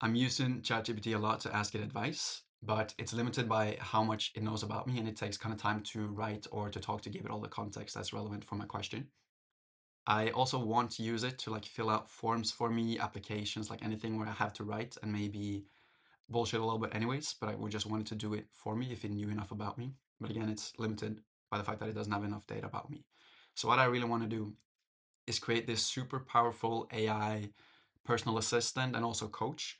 I'm using ChatGPT a lot to ask it advice, but it's limited by how much it knows about me, and it takes kind of time to write or to talk to give it all the context that's relevant for my question. I also want to use it to like fill out forms for me, applications, like anything where I have to write and maybe bullshit a little bit anyways, but I would just want it to do it for me if it knew enough about me. But again, it's limited by the fact that it doesn't have enough data about me. So what I really want to do is create this super powerful AI personal assistant and also coach.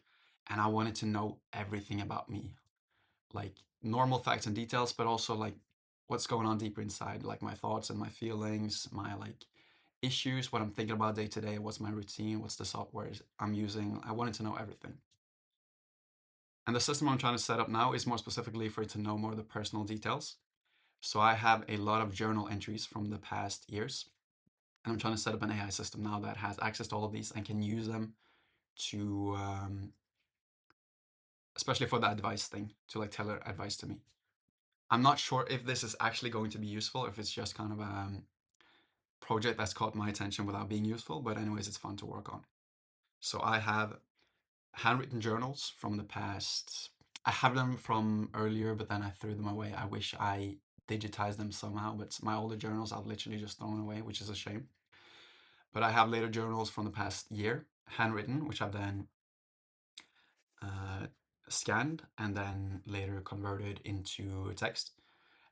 And I wanted to know everything about me, like normal facts and details, but also like what's going on deeper inside, like my thoughts and my feelings, my like issues, what I'm thinking about day to day, what's my routine, what's the software I'm using. I wanted to know everything. And the system I'm trying to set up now is more specifically for it to know more of the personal details. So I have a lot of journal entries from the past years. And I'm trying to set up an AI system now that has access to all of these and can use them to, especially for the advice thing, to like tailor advice to me. I'm not sure if this is actually going to be useful, if it's just kind of a project that's caught my attention without being useful. But anyways, it's fun to work on. So I have handwritten journals from the past. I have them from earlier, but then I threw them away. I wish I digitized them somehow, but my older journals I've literally just thrown away, which is a shame. But I have later journals from the past year, handwritten, which I've then uh, scanned and then later converted into text.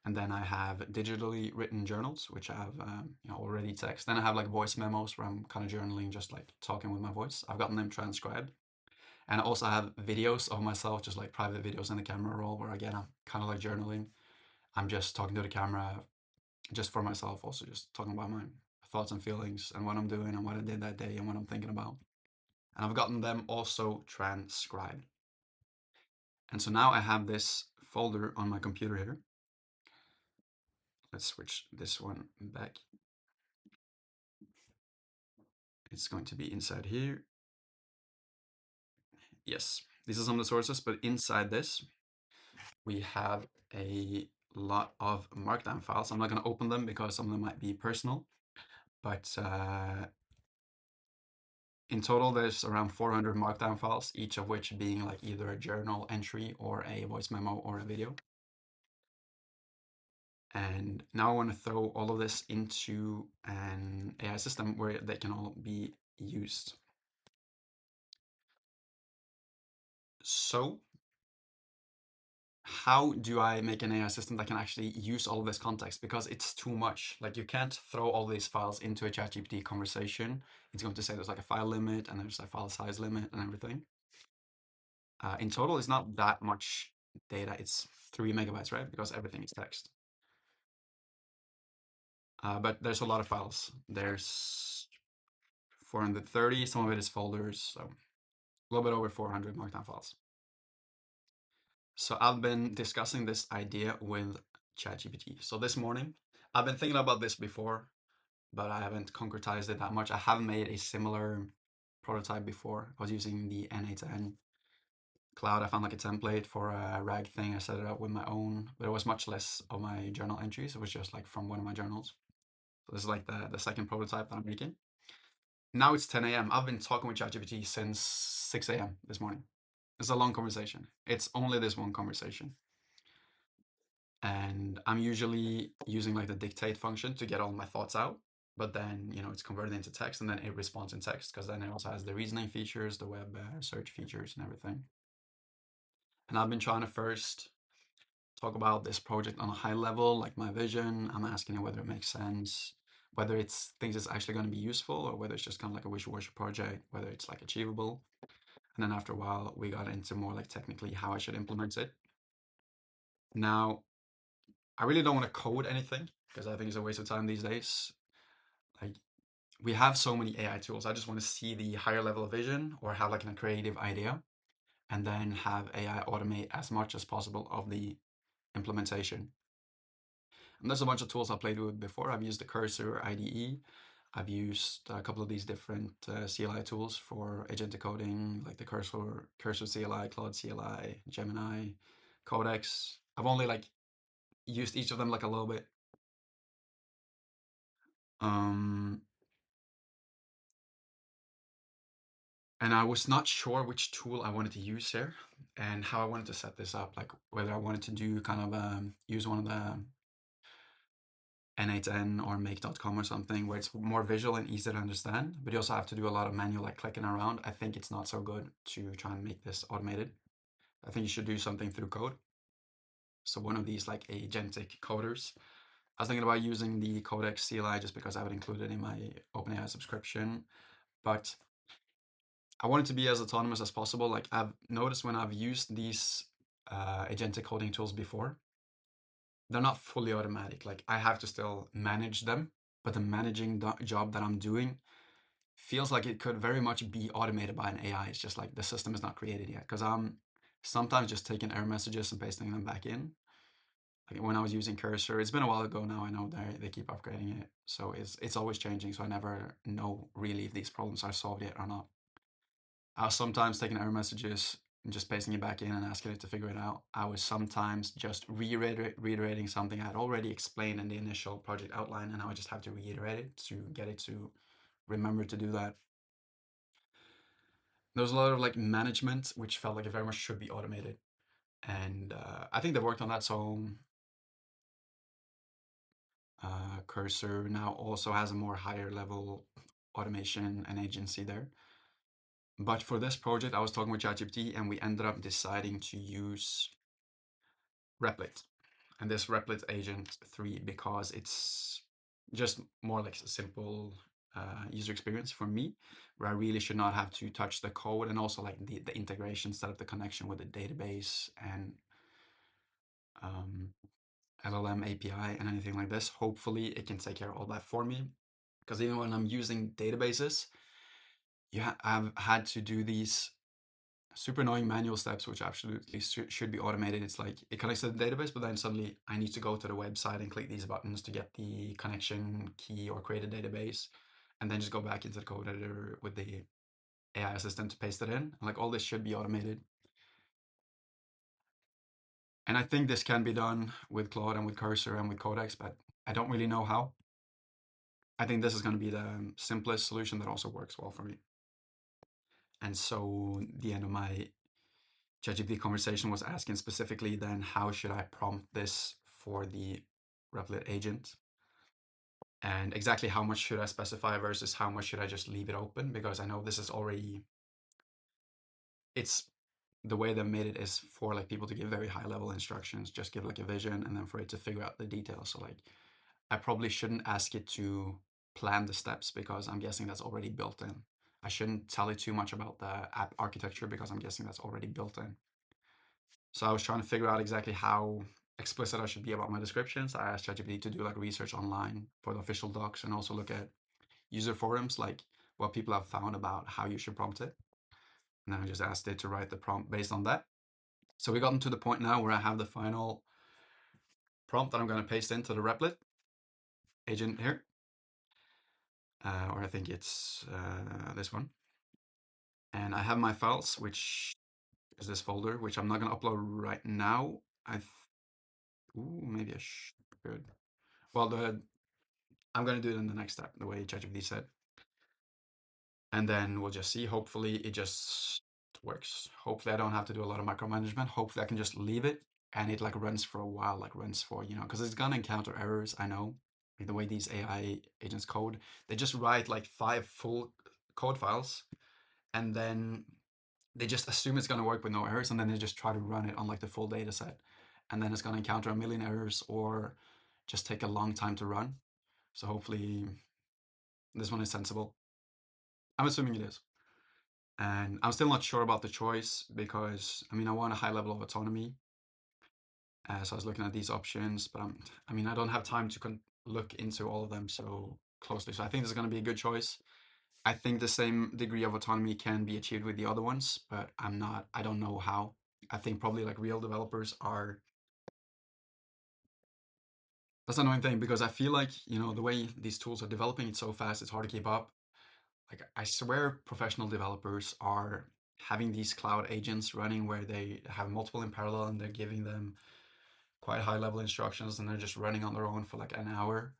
And then I have digitally written journals, which I have already text. Then I have like voice memos where I'm kind of journaling, just like talking with my voice. I've gotten them transcribed. And I also have videos of myself, just like private videos in the camera roll, where again, I'm kind of like journaling. I'm just talking to the camera just for myself, also just talking about my thoughts and feelings and what I'm doing and what I did that day and what I'm thinking about. And I've gotten them also transcribed. And so now I have this folder on my computer here. Let's switch this one back. It's going to be inside here. Yes, these are some of the sources, but inside this, we have a lot of markdown files. I'm not going to open them because some of them might be personal, but in total, there's around 400 markdown files, each of which being like either a journal entry or a voice memo or a video. And now I want to throw all of this into an AI system where they can all be used. So how do I make an AI system that can actually use all of this context? Because it's too much. Like you can't throw all these files into a ChatGPT conversation. It's going to say there's like a file limit and there's a file size limit and everything. In total, it's not that much data. It's 3 megabytes, right? Because everything is text. But there's a lot of files. There's 430. Some of it is folders, so a little bit over 400 markdown files. So I've been discussing this idea with ChatGPT. So this morning, I've been thinking about this before, but I haven't concretized it that much. I have made a similar prototype before. I was using the N8N cloud. I found like a template for a RAG thing. I set it up with my own, but it was much less of my journal entries. It was just like from one of my journals. So this is like the second prototype that I'm making. Now it's 10 a.m. I've been talking with ChatGPT since 6 a.m. this morning. It's a long conversation. It's only this one conversation. And I'm usually using like the dictate function to get all my thoughts out. But then, it's converted into text and then it responds in text because then it also has the reasoning features, the web search features, and everything. And I've been trying to first talk about this project on a high level, like my vision. I'm asking it whether it makes sense, whether it's things that's actually going to be useful, or whether it's just kind of like a wish-washer project, whether it's like achievable. And then after a while, we got into more like technically how I should implement it. Now, I really don't want to code anything because I think it's a waste of time these days. Like we have so many AI tools. I just want to see the higher level of vision or have like a creative idea and then have AI automate as much as possible of the implementation. And there's a bunch of tools I played with before. I've used the Cursor IDE. I've used a couple of these different CLI tools for agent decoding, like the Cursor CLI, Claude CLI, Gemini, Codex. I've only like used each of them like a little bit. Um, And I was not sure which tool I wanted to use here and how I wanted to set this up. Like whether I wanted to do kind of use one of the N8N or make.com or something where it's more visual and easy to understand, but you also have to do a lot of manual like clicking around. I think it's not so good to try and make this automated. I think you should do something through code. So one of these like agentic coders. I was thinking about using the Codex CLI just because I have it included in my OpenAI subscription, but I want it to be as autonomous as possible. Like I've noticed when I've used these agentic coding tools before, they're not fully automatic. Like I have to still manage them, but the managing job that I'm doing feels like it could very much be automated by an AI. It's just like the system is not created yet because I'm sometimes just taking error messages and pasting them back in. Like when I was using Cursor, it's been a while ago now. I know they keep upgrading it, so it's always changing. So I never know really if these problems are solved yet or not. I was sometimes taking error messages and just pasting it back in and asking it to figure it out. I was sometimes just reiterating something I had already explained in the initial project outline, and I would just have to reiterate it to get it to remember to do that. There was a lot of like management, which felt like it very much should be automated, and I think they worked on that. So Cursor now also has a more higher level automation and agency there. But for this project, I was talking with ChatGPT, and we ended up deciding to use Replit and this Replit Agent 3 because it's just more like a simple user experience for me, where I really should not have to touch the code and also like the integration, set up the connection with the database and um, LLM API and anything like this. Hopefully, it can take care of all that for me. Because even when I'm using databases, yeah, I've had to do these super annoying manual steps, which absolutely should be automated. It's like it connects to the database, but then suddenly I need to go to the website and click these buttons to get the connection key or create a database, and then just go back into the code editor with the AI assistant to paste it in. And like all this should be automated. And I think this can be done with Claude and with Cursor and with Codex, but I don't really know how. I think this is going to be the simplest solution that also works well for me. And so the end of my ChatGPT conversation was asking specifically then how should I prompt this for the Replit agent, and exactly how much should I specify versus how much should I just leave it open, because I know this is already, it's the way they made it is for like people to give very high level instructions, just give like a vision and then for it to figure out the details. So like I probably shouldn't ask it to plan the steps because I'm guessing that's already built in. I shouldn't tell it too much about the app architecture because I'm guessing that's already built in. So I was trying to figure out exactly how explicit I should be about my descriptions. I asked ChatGPT to do like research online for the official docs and also look at user forums, like what people have found about how you should prompt it. And then I just asked it to write the prompt based on that. So we gotten to the point now where I have the final prompt that I'm going to paste into the Replit agent here. Or I think it's this one. And I have my files, which is this folder, which I'm not going to upload right now. Ooh, maybe I should. Well, I'm going to do it in the next step, the way ChatGPT said. And then we'll just see. Hopefully it just works. Hopefully I don't have to do a lot of micromanagement. Hopefully I can just leave it and it like runs for a while, like runs for, because it's going to encounter errors. I know like the way these AI agents code, they just write like 5 full code files and then they just assume it's going to work with no errors. And then they just try to run it on like the full data set. And then it's going to encounter a million errors or just take a long time to run. So hopefully this one is sensible. I'm assuming it is. And I'm still not sure about the choice because, I mean, I want a high level of autonomy. So I was looking at these options, but I don't have time to look into all of them so closely. So I think this is going to be a good choice. I think the same degree of autonomy can be achieved with the other ones, but I don't know how. I think probably like real developers are, that's an annoying thing because I feel like, the way these tools are developing, it's so fast, it's hard to keep up. Like I swear professional developers are having these cloud agents running where they have multiple in parallel and they're giving them quite high level instructions and they're just running on their own for like an hour.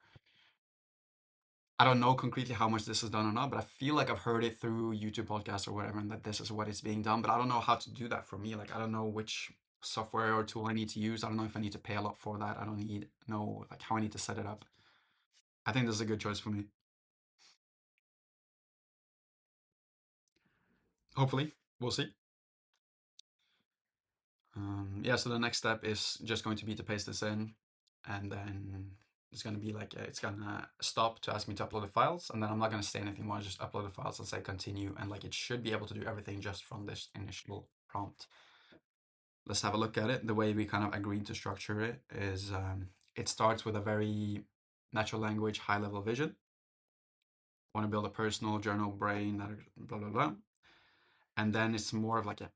I don't know concretely how much this is done or not, but I feel like I've heard it through YouTube podcasts or whatever, and that this is what is being done. But I don't know how to do that for me. Like I don't know which software or tool I need to use. I don't know if I need to pay a lot for that. I don't need know like how I need to set it up. I think this is a good choice for me. Hopefully, we'll see. Yeah, so the next step is just going to be to paste this in, and then it's going to be like it's going to stop to ask me to upload the files, and then I'm not going to say anything more. I'll just upload the files and say continue, and like it should be able to do everything just from this initial prompt. Let's have a look at it. The way we kind of agreed to structure it is it starts with a very natural language, high level vision. Want to build a personal journal brain, blah blah blah, and then it's more of like a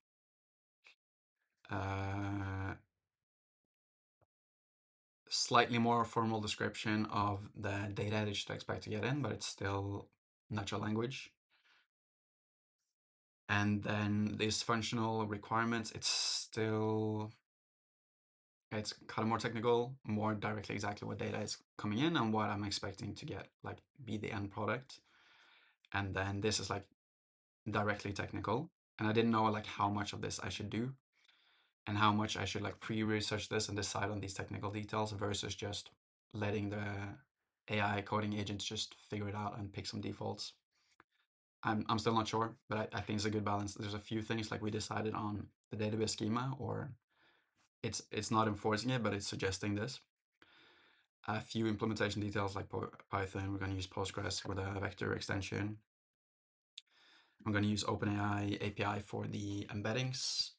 slightly more formal description of the data that you should expect to get in, but it's still natural language. And then these functional requirements, it's kind of more technical, more directly exactly what data is coming in and what I'm expecting to get, like be the end product. And then this is like directly technical. And I didn't know like how much of this I should do and how much I should like pre-research this and decide on these technical details versus just letting the AI coding agents just figure it out and pick some defaults. I'm still not sure, but I think it's a good balance. There's a few things like we decided on the database schema, or it's not enforcing it, but it's suggesting this. A few implementation details like Python. We're going to use Postgres with a vector extension. I'm going to use OpenAI API for the embeddings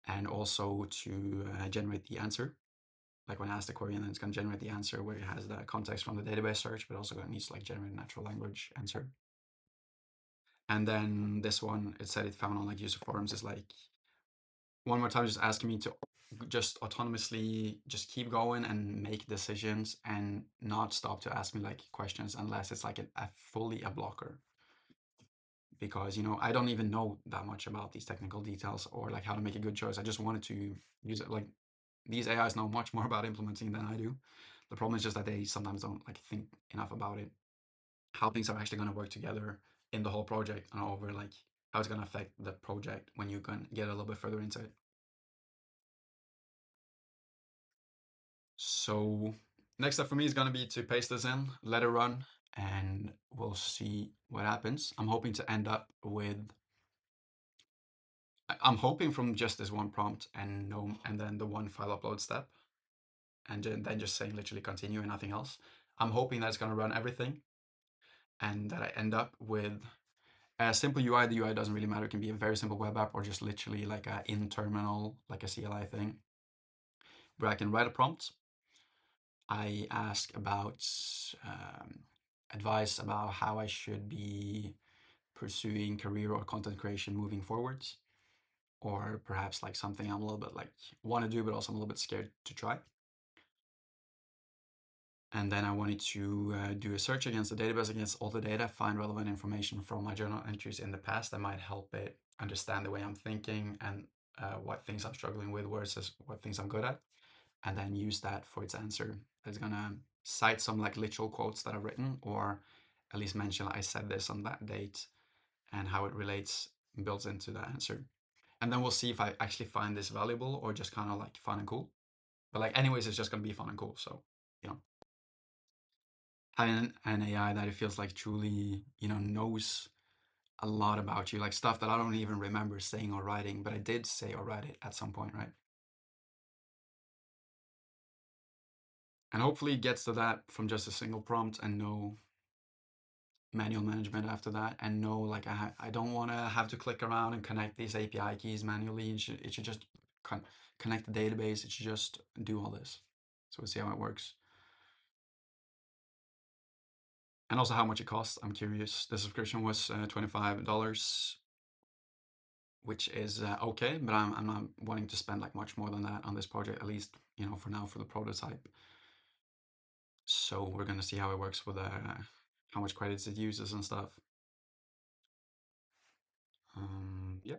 and also to generate the answer. Like when I ask the query, and then it's going to generate the answer where it has the context from the database search, but also it needs to like generate a natural language answer. And then this one, it said it found on like user forums is like one more time just asking me to just autonomously just keep going and make decisions and not stop to ask me like questions unless it's like a fully a blocker. Because I don't even know that much about these technical details or like how to make a good choice. I just wanted to use it. Like these AIs know much more about implementing than I do. The problem is just that they sometimes don't like think enough about it, how things are actually going to work together in the whole project and over like how it's going to affect the project when you can get a little bit further into it. So next step for me is going to be to paste this in, let it run, and we'll see what happens. I'm hoping to end up with I'm hoping from just this one prompt and no, and then the one file upload step, and then just saying literally continue and nothing else. I'm hoping that it's going to run everything, and that I end up with a simple UI. The UI doesn't really matter. It can be a very simple web app or just literally like a in terminal, like a CLI thing, where I can write a prompt. I ask about advice about how I should be pursuing career or content creation moving forwards, or perhaps like something I'm a little bit like want to do, but also I'm a little bit scared to try. And then I wanted to do a search against the database, against all the data, find relevant information from my journal entries in the past that might help it understand the way I'm thinking and what things I'm struggling with versus what things I'm good at, and then use that for its answer. It's gonna cite some like literal quotes that I've written, or at least mention I said this on that date and how it relates builds into the answer. And then we'll see if I actually find this valuable or just kind of like fun and cool. But like anyways, it's just gonna be fun and cool. So, you know, having an AI that it feels like truly, knows a lot about you, like stuff that I don't even remember saying or writing, but I did say or write it at some point, right? And hopefully it gets to that from just a single prompt and no manual management after that, and no like I don't want to have to click around and connect these API keys manually. It should just connect the database. It should just do all this. So we'll see how it works. And also how much it costs. I'm curious. The subscription was $25, which is okay, but I'm not wanting to spend like much more than that on this project, at least, for now for the prototype. So we're gonna see how it works with how much credits it uses and stuff. Yeah,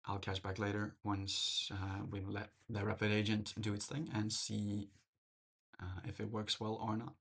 I'll catch back later once we let the Rapid agent do its thing and see if it works well or not.